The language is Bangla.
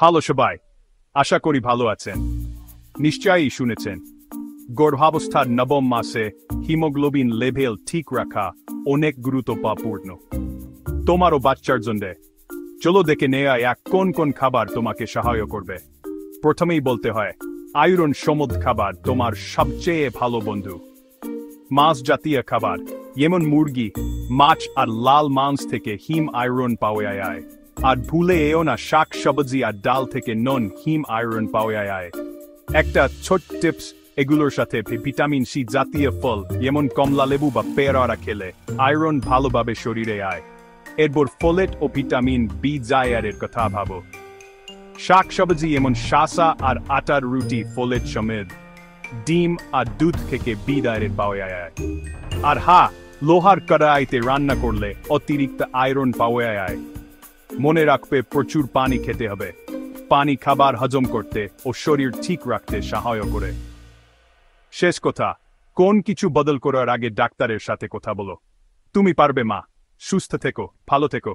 হ্যালো সবাই, আশা করি ভালো আছেন। নিশ্চয়ই শুনেছেন, গর্ভাবস্থার নবম মাসে হিমোগ্লোবিন লেভেল ঠিক রাখা অনেক গুরুত্বপূর্ণ। তোমারও বাচ্চার জন্য চলো দেখে নেয়া এক কোন কোন খাবার তোমাকে সহায় করবে। প্রথমেই বলতে হয়, আয়রন সমৃদ্ধ খাবার তোমার সবচেয়ে ভালো বন্ধু। মাছ জাতীয় খাবার যেমন মুরগি, মাছ আর লাল মাংস থেকে হিম আয়রন পাওয়া যায়। আর ভুলে এও না শাক সবজি আর ডাল থেকে নন হিম আয়রন পাওয়া যায়। একটা ছোট টিপস, এগুলোর সাথে ভিটামিন সি জাতীয় ফল যেমন কমলা লেবু বা পেয়ারা খেলে আয়রন ভালোভাবে শরীরে আয়। এরপর ফোলেট ও ভিটামিন বি জায়ারের কথা ভাবো। শাক সবজি যেমন শাসা আর আটার রুটি ফোলেট সমৃদ্ধ। ডিম আর দুধ থেকে বি জায়ারের পাওয়া যায়। আর হ্যাঁ, লোহার কড়াইতে রান্না করলে অতিরিক্ত আয়রন পাওয়া যায়। মনে রাখবে, প্রচুর পানি খেতে হবে। পানি খাবার হজম করতে ও শরীর ঠিক রাখতে সাহায্য করে। শেষ কথা, কোন কিছু বদল করার আগে ডাক্তারের সাথে কথা বলো। তুমি পারবে মা। সুস্থ থেকো, ভালো থেকো।